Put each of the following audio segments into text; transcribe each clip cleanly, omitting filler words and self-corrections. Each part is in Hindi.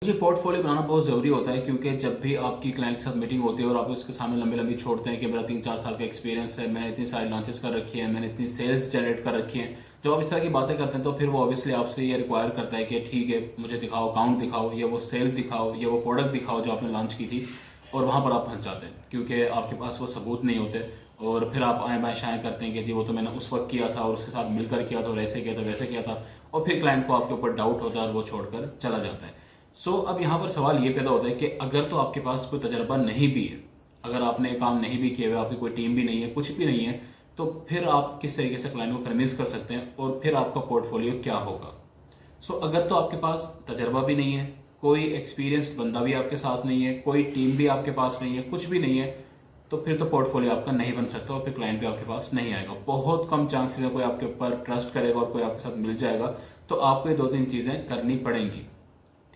मुझे पोर्टफोलियो बनाना बहुत ज़रूरी होता है क्योंकि जब भी आपकी क्लाइंट के साथ मीटिंग होती है और आप उसके सामने लंबी लंबी छोड़ते हैं कि मेरा 3-4 साल का एक्सपीरियंस है, मैंने इतनी सारी लॉन्चेस कर रखी है, मैंने इतनी सेल्स जनरेट कर रखी है। जब आप इस तरह की बातें करते हैं तो फिर वो ऑब्वियसली आपसे ये रिक्वायर करता है कि ठीक है, मुझे दिखाओ, अकाउंट दिखाओ, या वो सेल्स दिखाओ, या वो प्रोडक्ट दिखाओ जो आपने लॉन्च की थी। और वहाँ पर आप फंस जाते हैं क्योंकि आपके पास वो सबूत नहीं होते। और फिर आप आए बाएं शाएं करते हैं कि जी वो तो मैंने उस वक्त किया था और उसके साथ मिलकर किया था और ऐसे किया था वैसे किया था। और फिर क्लाइंट को आपके ऊपर डाउट होता है और वो छोड़कर चला जाता है। अब यहाँ पर सवाल ये पैदा होता है कि अगर तो आपके पास कोई तजर्बा नहीं भी है, अगर आपने काम नहीं भी किया हुआ, आपकी कोई टीम भी नहीं है, कुछ भी नहीं है, तो फिर आप किस तरीके से क्लाइंट को कन्विंस कर सकते हैं और फिर आपका पोर्टफोलियो क्या होगा। अगर तो आपके पास तजर्बा भी नहीं है, कोई एक्सपीरियंस्ड बंदा भी आपके साथ नहीं है, कोई टीम भी आपके पास नहीं है, कुछ भी नहीं है, तो फिर तो पोर्टफोलियो आपका नहीं बन सकता और फिर क्लाइंट भी आपके पास नहीं आएगा। बहुत कम चांसेस है कोई आपके ऊपर ट्रस्ट करेगा और कोई आपके साथ मिल जाएगा। तो आपको ये 2-3 चीजें करनी पड़ेंगी।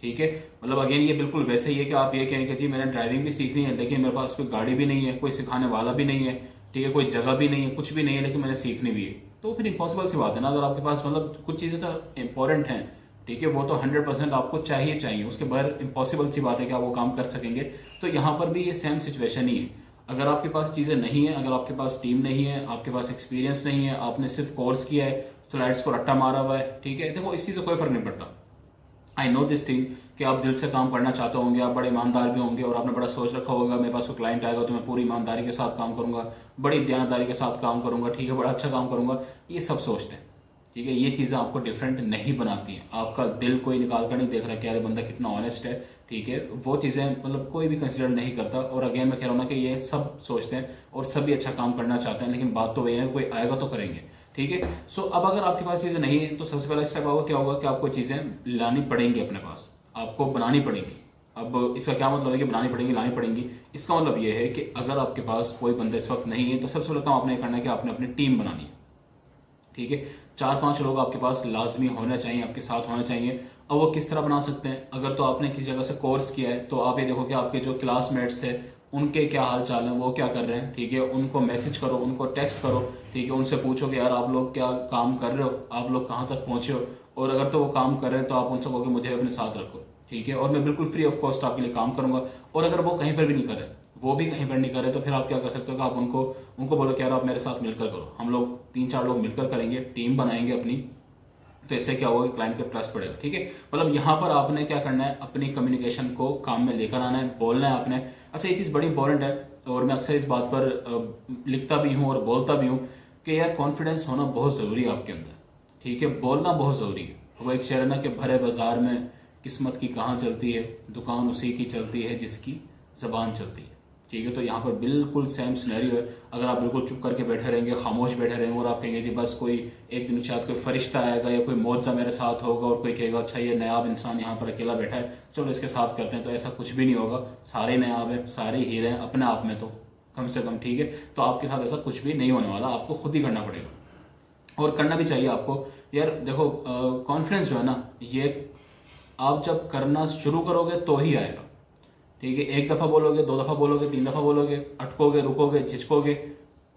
ठीक है, मतलब अगेन ये बिल्कुल वैसे ही है कि आप ये कहें कि जी मैंने ड्राइविंग भी सीखनी है लेकिन मेरे पास कोई गाड़ी भी नहीं है, कोई सिखाने वाला भी नहीं है, ठीक है, कोई जगह भी नहीं है, कुछ भी नहीं है, लेकिन मैंने सीखनी भी है। तो फिर इम्पॉसिबल सी बात है ना। अगर आपके पास मतलब कुछ चीजें तो इंपॉर्टेंट हैं, ठीक है, वो तो 100% आपको चाहिए चाहिए, उसके बगैर इम्पॉसिबल सी बात है कि आप वो काम कर सकेंगे। तो यहाँ पर भी ये सेम सिचुएशन ही है। अगर आपके पास चीजें नहीं है, अगर आपके पास टीम नहीं है, आपके पास एक्सपीरियंस नहीं है, आपने सिर्फ कोर्स किया है, स्लाइड्स को रट्टा मारा हुआ है, ठीक है, देखो इस चीज से कोई फर्क नहीं पड़ता। आई नो दिस थिंग कि आप दिल से काम करना चाहते होंगे, आप बड़े ईमानदार भी होंगे और आपने बड़ा सोच रखा होगा मेरे पास कोई क्लाइंट आएगा तो मैं पूरी ईमानदारी के साथ काम करूंगा, बड़ी दयानतदारी के साथ काम करूंगा, ठीक है, बड़ा अच्छा काम करूंगा। ये सब सोचते हैं, ठीक है। ये चीजें आपको डिफरेंट नहीं बनाती हैं। आपका दिल कोई निकाल कर नहीं देख रहा कि यार बंदा कितना ऑनेस्ट है, ठीक है, वो चीजें मतलब कोई भी कंसिडर नहीं करता। और अगेन मैं कह रहा हूँ ना कि ये सब सोचते हैं और सभी अच्छा काम करना चाहते हैं, लेकिन बात तो वही है कोई आएगा तो करेंगे, ठीक है। अब अगर आपके पास चीजें नहीं है तो सबसे पहला स्टेप होगा क्या होगा कि आपको चीजें लानी पड़ेंगी अपने पास, आपको बनानी पड़ेगी। अब इसका क्या मतलब है कि बनानी पड़ेंगी, लानी पड़ेंगी? इसका मतलब यह है कि अगर आपके पास कोई बंदा इस वक्त नहीं है तो सबसे पहले काम आपने करना है कि आपने अपनी टीम बनानी है, ठीक है। 4-5 लोग आपके पास लाजमी होना चाहिए, आपके साथ होना चाहिए। अब वो किस तरह बना सकते हैं? अगर तो आपने किसी जगह से कोर्स किया है तो आप ये देखो कि आपके जो क्लासमेट्स थे उनके क्या हाल चाल है, वो क्या कर रहे हैं, ठीक है, उनको मैसेज करो, उनको टेक्स्ट करो, ठीक है, उनसे पूछो कि यार आप लोग क्या काम कर रहे हो, आप लोग कहाँ तक पहुंचे हो। और अगर तो वो काम कर रहे हैं तो आप उनसे कहो कि मुझे अपने साथ रखो, ठीक है, और मैं बिल्कुल फ्री ऑफ कॉस्ट आपके लिए काम करूंगा। और अगर वो कहीं पर भी नहीं कर रहे, वो भी कहीं पर नहीं कर रहे, तो फिर आप क्या कर सकते हो कि आप उनको उनको बोलो कि यार आप मेरे साथ मिलकर करो, हम लोग 3-4 लोग मिलकर करेंगे, टीम बनाएंगे अपनी। तो इससे क्या होगा कि क्लाइंट का ट्रस्ट बढ़ेगा, ठीक है। मतलब यहाँ पर आपने क्या करना है, अपनी कम्युनिकेशन को काम में लेकर आना है, बोलना है आपने। अच्छा, ये चीज़ बड़ी इंपॉर्टेंट है और मैं अक्सर इस बात पर लिखता भी हूँ और बोलता भी हूँ कि यार कॉन्फिडेंस होना बहुत ज़रूरी है आपके अंदर, ठीक है, बोलना बहुत ज़रूरी है। वो एक शेर है ना कि भरे बाजार में किस्मत की कहाँ चलती है, दुकान उसी की चलती है जिसकी जबान चलती है, ठीक है। तो यहाँ पर बिल्कुल सेम सिनेरियो है। अगर आप बिल्कुल चुप करके बैठे रहेंगे, खामोश बैठे रहेंगे और आप कहेंगे जी बस कोई एक दिन शायद कोई फरिश्ता आएगा या कोई मौजज़ा मेरे साथ होगा और कोई कहेगा अच्छा ये नायाब इंसान यहाँ पर अकेला बैठा है, चलो इसके साथ करते हैं, तो ऐसा कुछ भी नहीं होगा। सारे नायाब हैं, सारे हीरे हैं अपने आप में, तो कम से कम, ठीक है। तो आपके साथ ऐसा कुछ भी नहीं होने वाला, आपको खुद ही करना पड़ेगा और करना भी चाहिए आपको। यार देखो, कॉन्फिडेंस जो है ना, ये आप जब करना शुरू करोगे तो ही आएगा, ठीक है। एक दफा बोलोगे, 2 दफा बोलोगे, 3 दफा बोलोगे, अटकोगे, रुकोगे, झिझकोगे,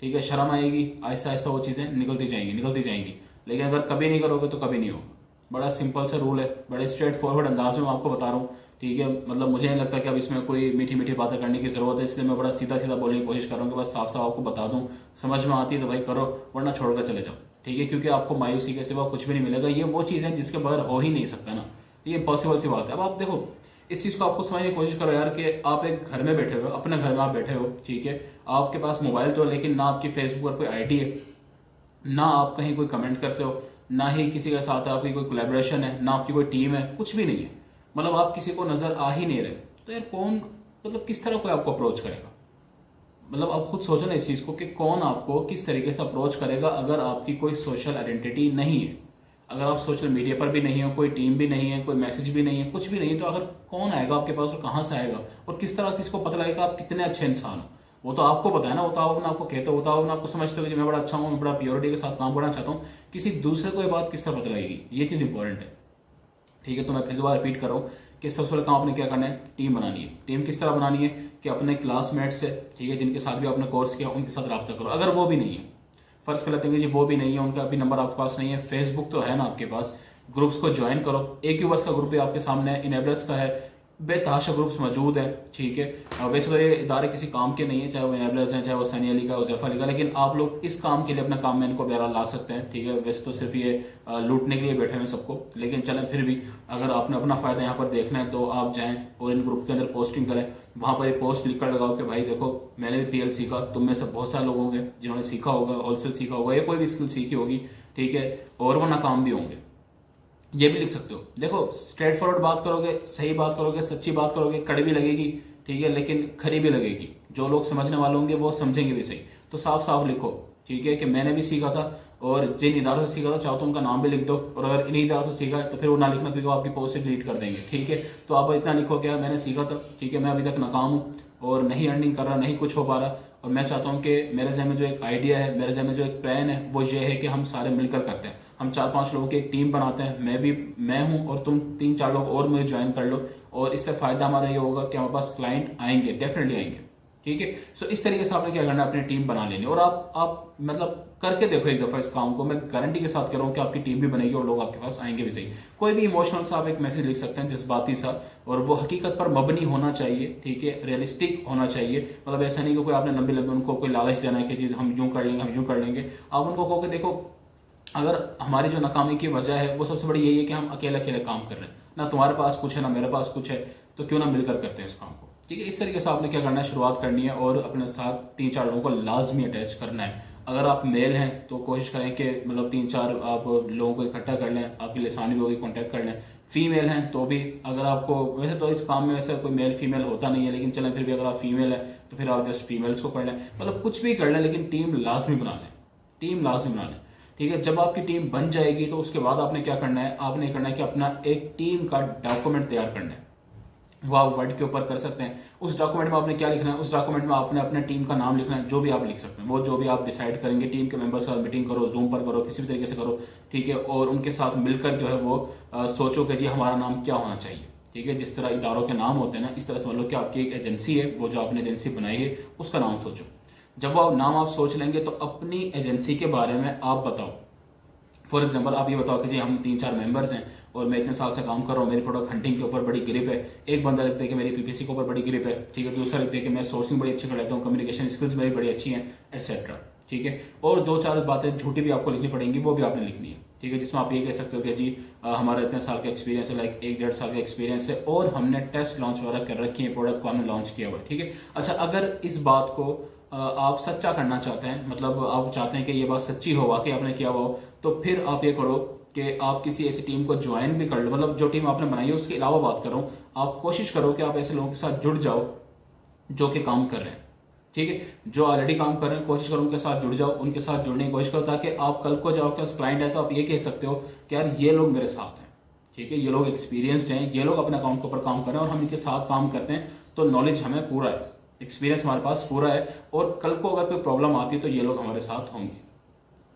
ठीक है, शर्म आएगी, आहिस्ता आहिस्ता वो चीजें निकलती जाएंगी, निकलती जाएंगी। लेकिन अगर कभी नहीं करोगे तो कभी नहीं होगा। बड़ा सिंपल सा रूल है, बड़े स्ट्रेट फॉरवर्ड अंदाज में मैं आपको बता रहा हूँ, ठीक है। मतलब मुझे नहीं लगता कि अब इसमें कोई मीठी मीठी बातें करने की जरूरत है, इसलिए मैं बड़ा सीधा सीधा बोलने की कोशिश कर रहा हूँ कि बस साफ साफ आपको बता दूं, समझ में आती है तो भाई करो, वरना छोड़कर चले जाओ, ठीक है, क्योंकि आपको मायूसी के सिवा कुछ भी नहीं मिलेगा। ये वो चीज़ है जिसके बगैर हो ही नहीं सकता ना, ये इम्पॉसिबल सी बात है। अब आप देखो, इस चीज को आपको समझने की कोशिश करो यार कि आप एक घर में बैठे हो, अपने घर में आप बैठे हो, ठीक है, आपके पास मोबाइल तो है लेकिन ना आपकी फेसबुक पर कोई आईडी है, ना आप कहीं कोई कमेंट करते हो, ना ही किसी के साथ आपकी कोई कोलैबोरेशन है, ना आपकी कोई टीम है, कुछ भी नहीं है। मतलब आप किसी को नजर आ ही नहीं रहे, तो यार कौन, मतलब किस तरह कोई आपको अप्रोच करेगा? मतलब आप खुद सोचो ना इस चीज को कि कौन आपको किस तरीके से अप्रोच करेगा अगर आपकी कोई सोशल आइडेंटिटी नहीं है, अगर आप सोशल मीडिया पर भी नहीं हो, कोई टीम भी नहीं है, कोई मैसेज भी नहीं है, कुछ भी नहीं है, तो अगर कौन आएगा आपके पास और कहाँ से आएगा और किस तरह किसको पता लगेगा आप कितने अच्छे इंसान हो? वो तो आपको पता है ना, वो तो आप अपने आपको कहते हो, वो तो आप अपने आपको समझते हो कि मैं बड़ा अच्छा हूँ, मैं बड़ा प्योरिटी के साथ काम करना चाहता हूँ। किसी दूसरे को ये बात किस तरह पता लगेगी? ये चीज़ इंपॉर्टेंट है, ठीक है। तो मैं फिर दोबारा रिपीट कर रहा हूँ कि सबसे पहले काम आपने क्या करना है, टीम बनानी है। टीम किस तरह बनानी है कि अपने क्लासमेट से, ठीक है, जिनके साथ भी आपने कोर्स किया उनके साथ रब्ता करो। अगर वो भी नहीं है, फर्ज कर लेते हैं जी वो भी नहीं है, उनका भी नंबर आपके पास नहीं है, फेसबुक तो है ना आपके पास, ग्रुप्स को ज्वाइन करो। एक यूवर्स का ग्रुप भी आपके सामने है, इनेबलर्स का है, बेतहाशा ग्रुप्स मौजूद है, ठीक है। वैसे तो ये इदारे किसी काम के नहीं है, चाहे वो एनेबलर्स हैं, चाहे वो सनी अली का, उज़ैफ़ा अली का, लेकिन आप लोग इस काम के लिए अपना काम में इनको बहरहाल ला सकते हैं, ठीक है। वैसे तो सिर्फ ये लूटने के लिए बैठे हैं सबको, लेकिन चलें फिर भी अगर आपने अपना फ़ायदा यहाँ पर देखना है तो आप जाएँ और इन ग्रुप के अंदर पोस्टिंग करें। वहाँ पर एक पोस्ट लिख कर लगाओ कि भाई देखो मैंने भी PL सीखा, तुम में से बहुत सारे लोग होंगे जिन्होंने सीखा होगा, होलसेल सीखा होगा या कोई भी स्किल सीखी होगी, ठीक है, और वो नाकाम भी होंगे। ये भी लिख सकते हो। देखो स्ट्रेट फॉरवर्ड बात करोगे, सही बात करोगे, सच्ची बात करोगे, कड़वी लगेगी, ठीक है, लेकिन खरी भी लगेगी। जो लोग समझने वाले होंगे वो समझेंगे भी सही। तो साफ साफ लिखो, ठीक है, कि मैंने भी सीखा था और जिन इदारों से सीखा था चाहो तो उनका नाम भी लिख दो, और अगर इन्हीं इदारों से सीखा है तो फिर वो ना लिखना क्योंकि वो आपकी पोस्ट से डिलीट कर देंगे, ठीक है। तो आप इतना लिखो क्या मैंने सीखा था, ठीक है, मैं अभी तक नाकाम हूँ और नहीं अर्निंग कर रहा, नहीं कुछ हो पा रहा, और मैं चाहता हूँ कि मेरे जहन में जो एक आइडिया है, मेरे जहन में जो एक प्लान है वो ये है कि हम सारे मिलकर करते हैं। हम 4-5 लोगों की एक टीम बनाते हैं, मैं हूं और तुम 3-4 लोग और मुझे ज्वाइन कर लो, और इससे फायदा हमारा ये होगा कि हमारे पास क्लाइंट आएंगे, डेफिनेटली आएंगे, ठीक है। सो इस तरीके से आपने क्या करना है, अपनी टीम बना लेनी, और आप मतलब करके देखो एक दफा इस काम को। मैं गारंटी के साथ कह रहा हूँ कि आपकी टीम भी बनेगी और लोग आपके पास आएंगे भी सही। कोई भी इमोशनल सा आप एक मैसेज लिख सकते हैं, जज्बाती सा, और वो हकीकत पर मबनी होना चाहिए, ठीक है, रियलिस्टिक होना चाहिए। मतलब ऐसा नहीं कि कोई आपने लंबी लंबी उनको कोई लालच देना है कि हम यूं कर लेंगे, हम यूं कर लेंगे। आप उनको कहो कि देखो अगर हमारी जो नाकामी की वजह है वो सबसे बड़ी यही है कि हम अकेले अकेले काम कर रहे हैं, ना तुम्हारे पास कुछ है ना मेरे पास कुछ है, तो क्यों ना मिलकर करते हैं इस काम को, ठीक है। इस तरीके से आपने क्या करना है, शुरुआत करनी है और अपने साथ 3-4 लोगों को लाजमी अटैच करना है। अगर आप मेल हैं तो कोशिश करें कि मतलब 3-4 आप लोगों को इकट्ठा कर लें, आपके लिसानी लोगों की कॉन्टैक्ट कर लें। फीमेल हैं तो भी अगर आपको, वैसे तो इस काम में वैसे कोई मेल फीमेल होता नहीं है, लेकिन चलें फिर भी अगर आप फीमेल हैं तो फिर आप जस्ट फीमेल्स को कर लें, मतलब कुछ भी कर लें, लेकिन टीम लाजमी बना लें, टीम लाजमी बना लें, ठीक है। जब आपकी टीम बन जाएगी तो उसके बाद आपने क्या करना है, आपने करना है कि अपना एक टीम का डॉक्यूमेंट तैयार करना है। वो आप वर्ड के ऊपर कर सकते हैं। उस डॉक्यूमेंट में आपने क्या लिखना है, उस डॉक्यूमेंट में आपने अपने टीम का नाम लिखना है, जो भी आप लिख सकते हैं, वो जो भी आप डिसाइड करेंगे। टीम के मेंबर्स का मीटिंग करो, जूम पर करो, किसी भी तरीके से करो, ठीक है, और उनके साथ मिलकर जो है वो सोचो कि जी हमारा नाम क्या होना चाहिए, ठीक है। जिस तरह इदारों के नाम होते हैं ना, इस तरह समझ लो कि आपकी एक एजेंसी है, वो जो आपने एजेंसी बनाई है उसका नाम सोचो। जब वो नाम आप सोच लेंगे तो अपनी एजेंसी के बारे में आप बताओ। फॉर एग्जाम्पल आप ये बताओ कि जी हम 3-4 मेंबर्स हैं और मैं इतने साल से काम कर रहा हूँ, मेरी प्रोडक्ट हंटिंग के ऊपर बड़ी ग्रिप है। एक बंदा लिखता है कि मेरी PPC के ऊपर बड़ी ग्रिप है, ठीक है। दूसरा लिखता है कि मैं सोर्सिंग बड़ी अच्छी कर लेता हूँ, कम्युनिकेशन स्किल्स मेरी बड़ी अच्छी हैं, एटसेट्रा, ठीक है। और 2-4 बातें झूठी भी आपको लिखनी पड़ेंगी, वो भी आपने लिखनी है, ठीक है, जिसमें आप ये कह सकते हो कि जी हमारा इतने साल का एक्सपीरियंस है, लाइक 1-1.5 साल का एक्सपीरियंस है, और हमने टेस्ट लॉन्च वगैरह कर रखी है, प्रोडक्ट को हमने लॉन्च किया हुआ है, ठीक है। अच्छा, अगर इस बात को आप सच्चा करना चाहते हैं, मतलब आप चाहते हैं कि ये बात सच्ची हो, वाकई आपने किया हुआ हो, तो फिर आप ये करो कि आप किसी ऐसी टीम को ज्वाइन भी कर लो। मतलब जो टीम आपने बनाई है उसके अलावा बात कर रहा हूँ, आप कोशिश करो कि आप ऐसे लोगों के साथ जुड़ जाओ जो कि काम कर रहे हैं, ठीक है, जो ऑलरेडी काम कर रहे हैं, कोशिश करो उनके साथ जुड़ जाओ, उनके साथ जुड़ने की कोशिश करो, ताकि आप कल को जब आपके पास क्लाइंट है तो आप ये कह सकते हो कि यार ये लोग मेरे साथ हैं, ठीक है, ये लोग एक्सपीरियंसड हैं, ये लोग अपने अकाउंट के ऊपर काम कर रहे हैं और हम इनके साथ काम करते हैं, तो नॉलेज हमें पूरा है, एक्सपीरियंस हमारे पास पूरा है, और कल को अगर कोई प्रॉब्लम आती है तो ये लोग हमारे साथ होंगे।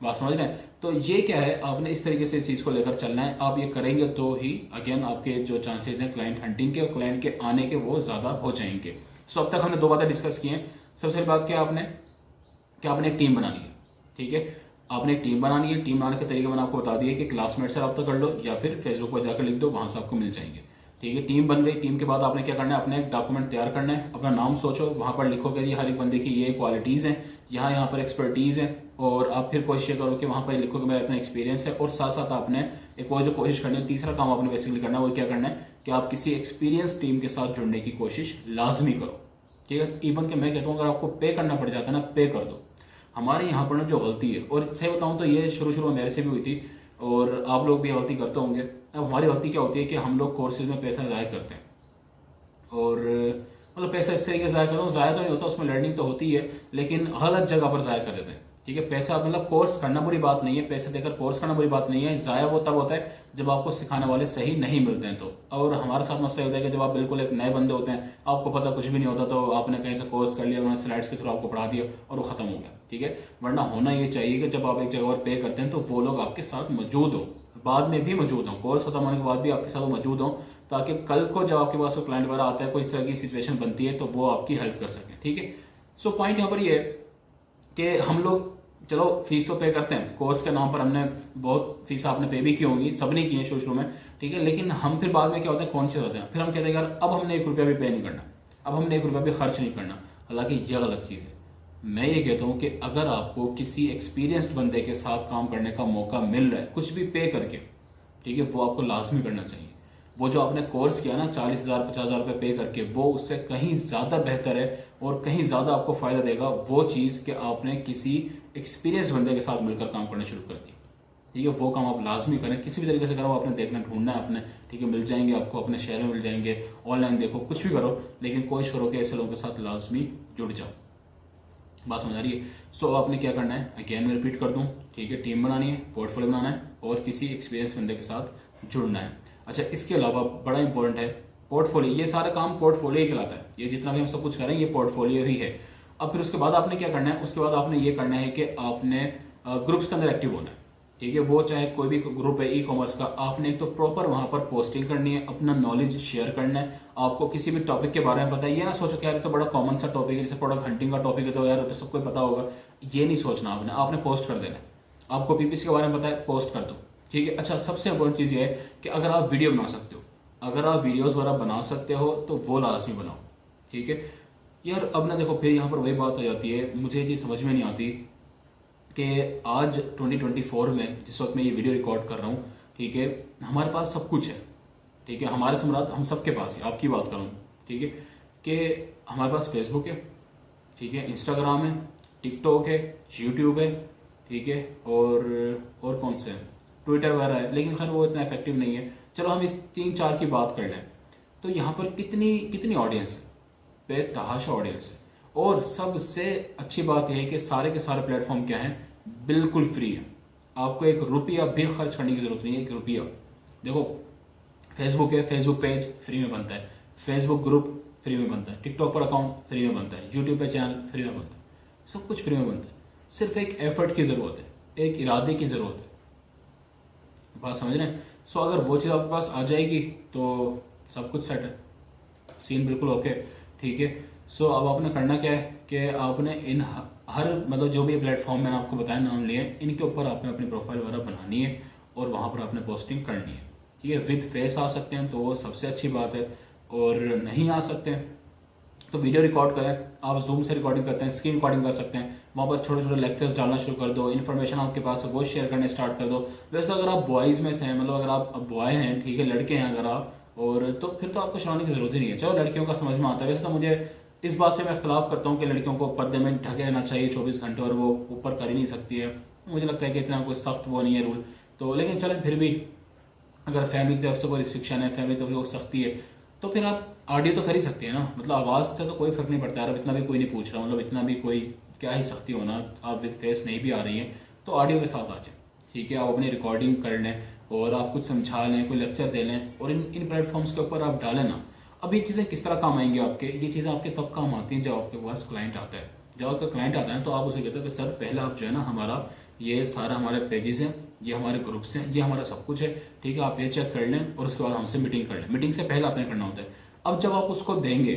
बात समझ रहे हैं? तो ये क्या है, आपने इस तरीके से इस चीज को लेकर चलना है। आप ये करेंगे तो ही अगेन आपके जो चांसेस हैं क्लाइंट हंटिंग के और क्लाइंट के आने के वो ज्यादा हो जाएंगे। सो अब तक हमने 2 बातें डिस्कस की हैं। सबसे पहली बात क्या आपने एक टीम बनानी है, ठीक है, आपने एक टीम बनानी है। टीम बनाने के तरीके मैंने आपको बता दिए कि क्लासमेट से रब्ता कर लो या फिर फेसबुक पर जाकर लिख दो, वहां से आपको मिल जाएंगे, ठीक है। टीम बन गई, टीम के बाद आपने क्या करना है, अपना एक डॉक्यूमेंट तैयार करना है, अपना नाम सोचो, वहां पर लिखो कि हर एक बंदे की ये क्वालिटीज हैं, यहाँ पर एक्सपर्टीज है, और आप फिर कोशिश करो कि वहां पर लिखो कि मेरा इतना एक्सपीरियंस है। और साथ साथ आपने एक और जो कोशिश करनी है, तीसरा काम आपने बेसिकली करना है, वो क्या करना है कि आप किसी एक्सपीरियंस टीम के साथ जुड़ने की कोशिश लाजमी करो, ठीक है। इवन कि मैं कहता हूँ अगर आपको पे करना पड़ जाता है ना, पे कर दो। हमारे यहाँ पर ना जो गलती है, और सही बताऊँ तो ये शुरू में मेरे से भी हुई थी और आप लोग भी गलती करते होंगे। अब हमारी गलती क्या होती है कि हम लोग कोर्सेज में पैसा ज़ाया करते हैं, और मतलब पैसा इस तरीके से ज़ाया करता हूँ, ज़ाया तो नहीं होता, उसमें लर्निंग तो होती है, लेकिन गलत जगह पर ज़ाया कर देते हैं, ठीक है। पैसा मतलब कोर्स करना बुरी बात नहीं है, पैसे देकर कोर्स करना बुरी बात नहीं है, ज़ाया वो तब होता है जब आपको सिखाने वाले सही नहीं मिलते हैं तो। और हमारे साथ मसला होता है कि जब आप बिल्कुल एक नए बंदे होते हैं, आपको पता कुछ भी नहीं होता, तो आपने कहीं से कोर्स कर लिया, उन्होंने स्लाइड्स के थ्रू आपको पढ़ा दिया और वो खत्म हो गया, ठीक है। वरना होना ये चाहिए कि जब आप एक जगह पर पे करते हैं तो वो लोग आपके साथ मौजूद हो, बाद में भी मौजूद हो, कोर्स खत्म होने के बाद भी आपके साथ मौजूद हो, ताकि कल को जब आपके पास कोई क्लाइंट वगैरह आता है, कोई इस तरह की सिचुएशन बनती है, तो वो आपकी हेल्प कर सके, ठीक है। सो पॉइंट यहाँ पर ये है कि हम लोग चलो फीस तो पे करते हैं, कोर्स के नाम पर हमने बहुत फीस आपने पे भी की होगी, सबने की है शुरू में, ठीक है, लेकिन हम फिर बाद में क्या होता है, कॉन्शियस होते हैं, फिर हम कहते हैं यार अब हमने 1 रुपया भी पे नहीं करना, अब हमने 1 रुपया भी खर्च नहीं करना। हालांकि यह गलत चीज़ है। मैं ये कहता हूँ कि अगर आपको किसी एक्सपीरियंस्ड बंदे के साथ काम करने का मौका मिल रहा है कुछ भी पे करके, ठीक है, वो आपको लाजमी करना चाहिए। वो जो आपने कोर्स किया ना 40,000 50,000 रुपये पे करके, वो उससे कहीं ज़्यादा बेहतर है और कहीं ज़्यादा आपको फ़ायदा देगा वो चीज़ कि आपने किसी एक्सपीरियंस बंदे के साथ मिलकर काम करना शुरू कर दिया, ठीक है। वो काम आप लाजमी करें, किसी भी तरीके से करो, आपने देखना ढूंढना है अपने, ठीक है, मिल जाएंगे आपको, अपने शहर में मिल जाएंगे, ऑनलाइन देखो, कुछ भी करो, लेकिन कोशिश करो कि ऐसे लोगों के साथ लाजमी जुड़ जाओ। बात समझ आ रही है? सो आपने क्या करना है, अगेन मैं रिपीट कर दूं, ठीक है, टीम बनानी है, पोर्टफोलियो बनाना है और किसी एक्सपीरियंस बंदे के साथ जुड़ना है। अच्छा, इसके अलावा बड़ा इंपॉर्टेंट है पोर्टफोलियो। ये सारा काम पोर्टफोलियो ही कहलाता है, ये जितना भी हम सब कुछ करें ये पोर्टफोलियो ही है। अब फिर उसके बाद आपने क्या करना है, उसके बाद आपने ये करना है कि आपने ग्रुप्स के अंदर एक्टिव होना है, ठीक है। वो चाहे कोई भी ग्रुप है ई कॉमर्स का, आपने एक तो प्रॉपर वहां पर पोस्टिंग करनी है, अपना नॉलेज शेयर करना है। आपको किसी भी टॉपिक के बारे में पता है, ये ना सोचो कि यार तो बड़ा कॉमन सा टॉपिक है, जैसे प्रोडक्ट हंटिंग का टॉपिक है तो यार तो सबको पता होगा, ये नहीं सोचना आपने। आपने पोस्ट कर देना है। आपको पीपीसी के बारे में पता है, पोस्ट कर दो, ठीक है। अच्छा, सबसे इंपॉर्टेंट चीज़ ये है कि अगर आप वीडियो बना सकते हो, अगर आप वीडियोस वगैरह बना सकते हो तो वो लाजमी बनाओ, ठीक है। यार अब ना देखो, फिर यहाँ पर वही बात हो जाती है, मुझे ये चीज़ समझ में नहीं आती कि आज 2024 में जिस वक्त मैं ये वीडियो रिकॉर्ड कर रहा हूँ, ठीक है, हमारे पास सब कुछ है, ठीक है, हमारे सम्राट हम सबके पास है। आपकी बात करूँ, ठीक है, कि हमारे पास फेसबुक है, ठीक है, इंस्टाग्राम है, टिकटॉक है, यूट्यूब है, ठीक है, और कौन से हैं, ट्विटर वगैरह है, लेकिन खैर वो इतना इफेक्टिव नहीं है। चलो हम इस 3 4 की बात कर लें, तो यहाँ पर कितनी कितनी ऑडियंस है, बेतहाशा ऑडियंस है। और सबसे अच्छी बात यह है कि सारे के सारे प्लेटफॉर्म क्या हैं, बिल्कुल फ्री है। आपको 1 रुपया भी खर्च करने की जरूरत नहीं है, 1 रुपया। देखो, फेसबुक है, फेसबुक पेज फ्री में बनता है, फेसबुक ग्रुप फ्री में बनता है, टिकटॉक पर अकाउंट फ्री में बनता है, यूट्यूब पे चैनल फ्री में बनता है, सब कुछ फ्री में बनता है। सिर्फ एक एफर्ट की ज़रूरत है, एक इरादे की ज़रूरत है। बात समझ रहे हैं? सो अगर वो चीज़ आपके पास आ जाएगी तो सब कुछ सेट है, सीन बिल्कुल ओके, ठीक है। सो अब आपने करना क्या है कि आपने इन हर मतलब जो भी प्लेटफॉर्म मैंने आपको बताया नाम लिए, इनके ऊपर आपने अपनी प्रोफाइल वगैरह बनानी है और वहाँ पर आपने पोस्टिंग करनी है, ठीक है। विद फेस आ सकते हैं तो वो सबसे अच्छी बात है, और नहीं आ सकते हैं तो वीडियो रिकॉर्ड करें। आप जूम से रिकॉर्डिंग करते हैं, स्क्रीन रिकॉर्डिंग कर सकते हैं, वहाँ पर छोटे छोटे लेक्चर्स डालना शुरू कर दो, इन्फॉर्मेशन आपके पास है वो शेयर करने स्टार्ट कर दो। वैसे अगर आप बॉयज़ में से हैं, मतलब अगर आप बॉय हैं, ठीक है, लड़के हैं अगर आप, और तो फिर तो आपको शर्माने की जरूरत ही नहीं है। चलो लड़कियों का समझ में आता है, वैसे तो मुझे इस बात से मैं इख्तलाफ करता हूँ कि लड़कियों को पर्दे में ढके रहना चाहिए 24 घंटे, और वो ऊपर कर ही नहीं सकती है। मुझे लगता है कि इतना कोई सख्त वो नहीं है रूल, तो लेकिन चलें फिर भी अगर फैमिली की तरफ से कोई रिस्ट्रिक्शन है, फैमिली तो कोई सख्ती है, तो फिर आप ऑडियो तो कर ही सकते हैं ना। मतलब आवाज़ से तो कोई फर्क नहीं पड़ता यार, इतना भी कोई नहीं पूछ रहा, मतलब इतना भी कोई क्या ही सख्ती होना। आप विद फेस नहीं भी आ रही हैं तो ऑडियो के साथ आ जाए, ठीक है। आप अपनी रिकॉर्डिंग कर लें और आप कुछ समझा लें, कोई लेक्चर दे लें और इन प्लेटफॉर्म्स के ऊपर आप डालें ना। अब ये चीज़ें किस तरह काम आएंगी आपके, ये चीज़ें आपके तब काम आती हैं जब आपके पास क्लाइंट आता है। जब आपका क्लाइंट आता है तो आप उसे कहते हो कि सर पहले आप जो है ना, हमारा ये सारा हमारे पेजेस हैं, ये हमारे ग्रुप्स हैं, ये हमारा सब कुछ है, ठीक है, आप ये चेक कर लें और उसके बाद हमसे मीटिंग कर लें। मीटिंग से पहले आपने करना होता है। अब जब आप उसको देंगे,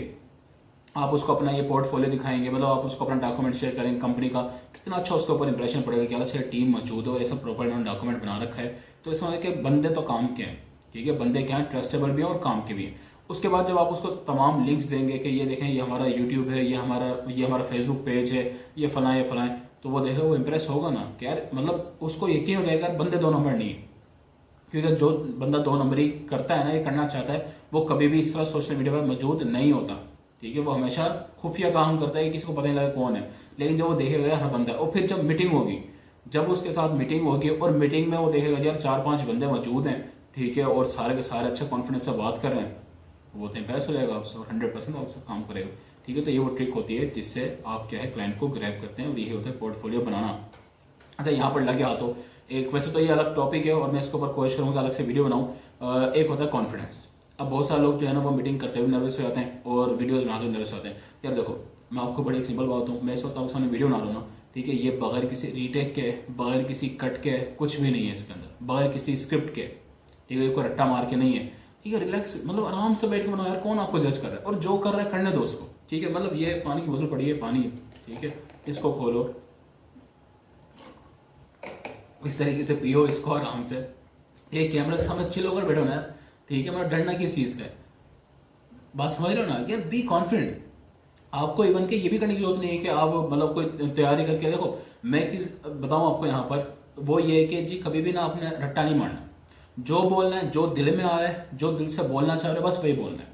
आप उसको अपना ये पोर्टफोलियो दिखाएंगे, मतलब आप उसको अपना डॉक्यूमेंट शेयर करेंगे कंपनी का, कितना अच्छा उसके ऊपर इंप्रेशन पड़ेगा कि अच्छा टीम मौजूद है और ये सब प्रॉपर इन्होंने डॉक्यूमेंट बना रखा है। तो इसमें कि बंदे तो काम के हैं, ठीक है, बंदे क्या हैं, ट्रस्टेबल भी हैं और काम के भी हैं। उसके बाद जब आप उसको तमाम लिंक्स देंगे कि ये देखें ये हमारा यूट्यूब है, ये हमारा फेसबुक पेज है, ये फलाएं, तो वो देखेगा, वो इंप्रेस होगा ना कि यार, मतलब उसको यकीन हो जाएगा बंदे 2 नंबर नहीं है। क्योंकि जो बंदा 2 नंबरी करता है ना, ये करना चाहता है, वो कभी भी इस तरह सोशल मीडिया पर मौजूद नहीं होता, ठीक है। वो हमेशा खुफिया काम करता है कि किसी को पता नहीं लगा कौन है, लेकिन जब वो देखेगा हर बंदा, और फिर जब मीटिंग होगी, जब उसके साथ मीटिंग होगी और मीटिंग में वो देखेगा यार 4 5 बंदे मौजूद हैं, ठीक है, और सारे के सारे अच्छे कॉन्फिडेंस से बात कर रहे हैं, वो तो इंप्रेस हो जाएगा आपसे और 100% आपसे काम करेगा, ठीक है। तो ये वो ट्रिक होती है जिससे आप क्या है क्लाइंट को ग्रैब करते हैं, और यही होता है पोर्टफोलियो बनाना। अच्छा, यहाँ पर लगे हाथों एक, वैसे तो ये अलग टॉपिक है और मैं इसके ऊपर कोशिश करूँगा अलग से वीडियो बनाऊँ। एक होता है कॉन्फिडेंस। अब बहुत सारे लोग जो है ना वो मीटिंग करते हुए नर्वस हो जाते हैं और वीडियोस बनाते हुए नर्वस होते हैं। यार देखो, मैं आपको बड़ी एक सिंपल बात हूँ, मैं इस वक्त आपके सामने वीडियो बना रहा हूँ ना, ठीक है, ये बगैर किसी रीटेक के, बगैर किसी कट के, कुछ भी नहीं है इसके अंदर, बगैर किसी स्क्रिप्ट के, ठीक है, कोई रट्टा मार के नहीं है, ठीक है। रिलैक्स, मतलब आराम से बैठ के बनाओ यार, कौन आपको जज कर रहा है, और जो कर रहा है करने दो उसको, ठीक है। मतलब ये पानी की बोतल पड़ी है, पानी, ठीक है, इसको खोलो, इस तरीके से पियो इसको आराम से, ये कैमरा के सामने चिल होकर बैठो ना यार, ठीक है, मतलब डरना किस चीज़ का है, बात समझ रहे हो ना, कि बी कॉन्फिडेंट। आपको इवन के ये भी करने की जरूरत नहीं है कि आप मतलब कोई तैयारी करके देखो। मैं एक चीज़ बताऊँ आपको यहाँ पर, वो ये है कि जी कभी भी ना आपने रट्टा नहीं मारना, जो बोलना है, जो दिल में आ रहा है, जो दिल से बोलना चाह रहे हो, बस वही बोलना है।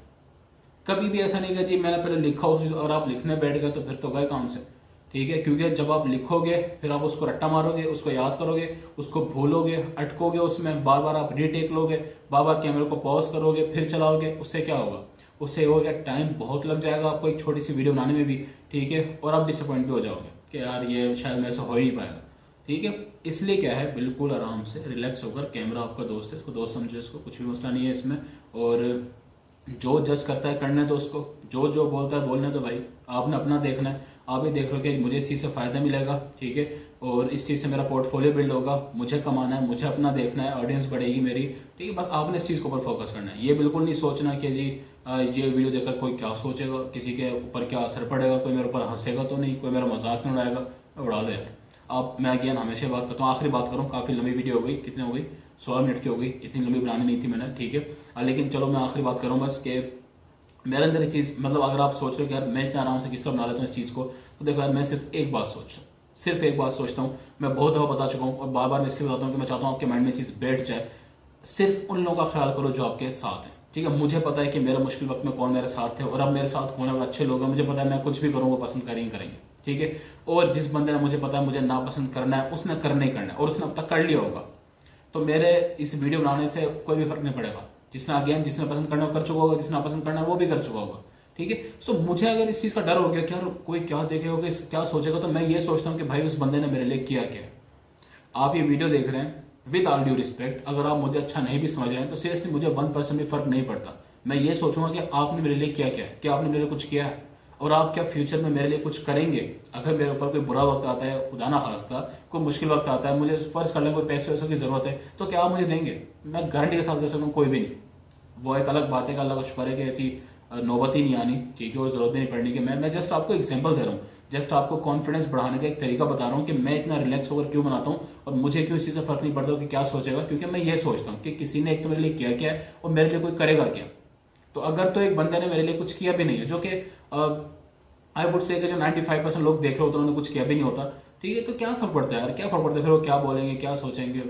कभी भी ऐसा नहीं कि जी मैंने पहले लिखा उस और आप लिखने बैठ गए तो फिर तो गए काम से, ठीक है, क्योंकि जब आप लिखोगे फिर आप उसको रट्टा मारोगे, उसको याद करोगे, उसको भूलोगे, अटकोगे उसमें, बार बार आप रीटेक लोगे, बार बार कैमरे को पॉज करोगे फिर चलाओगे, उससे क्या होगा, उससे हो गया टाइम बहुत लग जाएगा आपको एक छोटी सी वीडियो बनाने में भी, ठीक है, और आप डिसअपॉइंट भी हो जाओगे कि यार ये शायद मेरे से हो ही नहीं पाएगा, ठीक है। इसलिए क्या है, बिल्कुल आराम से रिलैक्स होकर, कैमरा आपका दोस्त है, इसको दोस्त समझे, इसको कुछ भी मसला नहीं है इसमें, और जो जज करता है करने दो उसको, जो जो बोलता है बोलने दो भाई, आपने अपना देखना है, आप ही देख लो कि मुझे इस चीज़ से फ़ायदा मिलेगा, ठीक है, और इस चीज़ से मेरा पोर्टफोलियो बिल्ड होगा, मुझे कमाना है, मुझे अपना देखना है, ऑडियंस बढ़ेगी मेरी, ठीक है, बस आपने इस चीज़ के ऊपर फोकस करना है। ये बिल्कुल नहीं सोचना कि जी ये वीडियो देखकर कोई क्या सोचेगा, किसी के ऊपर क्या असर पड़ेगा, कोई मेरे ऊपर हंसेगा तो नहीं, कोई मेरा मजाक नहीं उड़ाएगा, उड़ा लो यार। अब मैं अगेन हमेशा बात करता हूँ, आखिरी बात करूँ, काफ़ी लंबी वीडियो हो गई, कितनी हो गई, 16 मिनट की हो गई, इतनी लंबी बनानी नहीं थी मैंने, ठीक है, लेकिन चलो मैं आखिरी बात करूँ बस कि मेरे अंदर एक चीज़, मतलब अगर आप सोच रहे हो कि यार मैं इतना आराम से किस तरह बना लेता हूँ इस चीज़ को, तो देखो यार मैं सिर्फ एक बात सोचता हूँ, सिर्फ एक बात सोचता हूँ, मैं बहुत दफ़ा बता चुका हूँ और बार बार मैं इसलिए बताता हूँ कि मैं चाहता हूँ आपके माइंड में चीज़ बैठ जाए। सिर्फ उन लोगों का ख्याल करो जो आपके साथ हैं, ठीक है, मुझे पता है कि मेरे मुश्किल वक्त में कौन मेरे साथ थे, और अब मेरे साथ होने वाले अच्छे लोग हैं, मुझे पता है मैं कुछ भी करूँ वो पसंद करेंगे करेंगे, ठीक है, और जिस बंदे ने मुझे पता है मुझे नापसंद करना है, उसने करना ही करना है, और उसने अब तक कर लिया होगा, तो मेरे इस वीडियो बनाने से कोई भी फर्क नहीं पड़ेगा। जिसने अगेन जिसने पसंद करना कर चुका होगा, जिसने पसंद करना वो भी कर चुका होगा, ठीक है। सो मुझे अगर इस चीज़ का डर हो गया कि यार कोई क्या देखेगा, क्या सोचेगा, तो मैं ये सोचता हूँ कि भाई उस बंदे ने मेरे लिए किया क्या। आप ये वीडियो देख रहे हैं, विद ऑल ड्यू रिस्पेक्ट, अगर आप मुझे अच्छा नहीं भी समझ रहे हैं तो सीरियसली मुझे 1% भी फर्क नहीं पड़ता। मैं ये सोचूंगा कि आपने मेरे लिए क्या किया है, क्या आपने मेरे लिए कुछ किया है, और आप क्या फ्यूचर में मेरे लिए कुछ करेंगे। अगर मेरे ऊपर कोई बुरा वक्त आता है, खुदा ना खास्ता कोई मुश्किल वक्त आता है, मुझे फर्ज कर लें कोई पैसे वैसों की जरूरत है, तो क्या आप मुझे देंगे? मैं गारंटी के साथ कह सकता हूँ कोई भी नहीं। वो एक अलग बात है कि अल्लाह का शुक्र है कि ऐसी नौबत ही नहीं आनी, ठीक है, और जरूरत भी नहीं पड़ने की। मैं जस्ट आपको एग्जांपल दे रहा हूँ, जस्ट आपको कॉन्फिडेंस बढ़ाने का एक तरीका बता रहा हूँ कि मैं इतना रिलैक्स होकर क्यों बनाता हूँ, और मुझे क्यों इस चीज़ से फर्क नहीं पड़ता कि क्या सोचेगा, क्योंकि मैं ये सोचता हूँ कि किसी ने एक तो मेरे लिए किया क्या है और मेरे लिए कोई करेगा क्या। तो अगर तो एक बंदे ने मेरे लिए कुछ किया भी नहीं है, जो कि आई वुड से जो 95% लोग देख रहे होते हैं उन्होंने कुछ किया भी नहीं होता, ठीक है, तो क्या फर्क पड़ता है यार, क्या फर्क पड़ता है, फिर वो क्या बोलेंगे क्या सोचेंगे,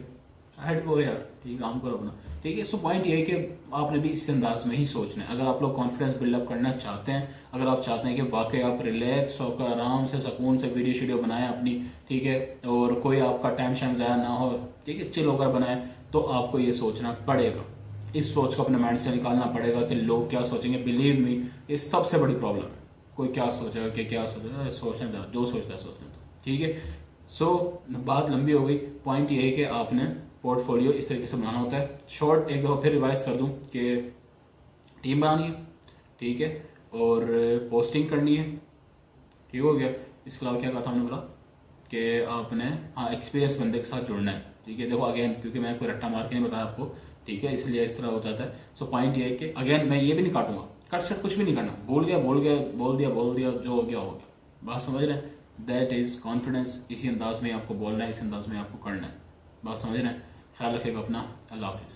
हेड को यार, ठीक है, काम करो अपना, ठीक है। सो पॉइंट ये है कि आपने भी इस अंदाज में ही सोचना है। अगर आप लोग कॉन्फिडेंस बिल्डअप करना चाहते हैं, अगर आप चाहते हैं कि वाकई आप रिलैक्स होकर आराम से सुकून से वीडियो शीडियो बनाएं अपनी, ठीक है, और कोई आपका टाइम शाइम ज़ाया ना हो, ठीक है, चिल होकर बनाएं, तो आपको ये सोचना पड़ेगा, इस सोच को अपने माइंड से निकालना पड़ेगा कि लोग क्या सोचेंगे। बिलीव मी, ये सबसे बड़ी प्रॉब्लम है, कोई क्या सोचेगा कि क्या सोचेगा, सोचने दो, जो सोचता है सोचने दो, ठीक है। सो बात लंबी हो गई, पॉइंट ये है कि आपने पोर्टफोलियो इस तरीके से बनाना होता है। शॉर्ट एक दफ़ा फिर रिवाइज कर दूं कि टीम बनानी है, ठीक है, और पोस्टिंग करनी है, ठीक हो गया। इसके अलावा क्या कहा था हमने, बोला कि आपने हाँ एक्सपीरियंस बंदे के साथ जुड़ना है, ठीक है। देखो अगेन, क्योंकि मैं कोई रट्टा मार के नहीं बताया आपको, ठीक है, इसलिए इस तरह हो जाता है। सो पॉइंट ये है कि अगेन मैं ये भी नहीं काटूंगा, कट शट कुछ भी नहीं करना, बोल गया बोल गया, बोल दिया, जो हो गया हो गया, बात समझ रहे हैं। दैट इज़ कॉन्फिडेंस, इसी अंदाज में आपको बोलना है, इसी अंदाज में आपको करना है, बात समझ रहे हैं। ख्याल रखिएगा अपना, अल्लाह हाफिज़।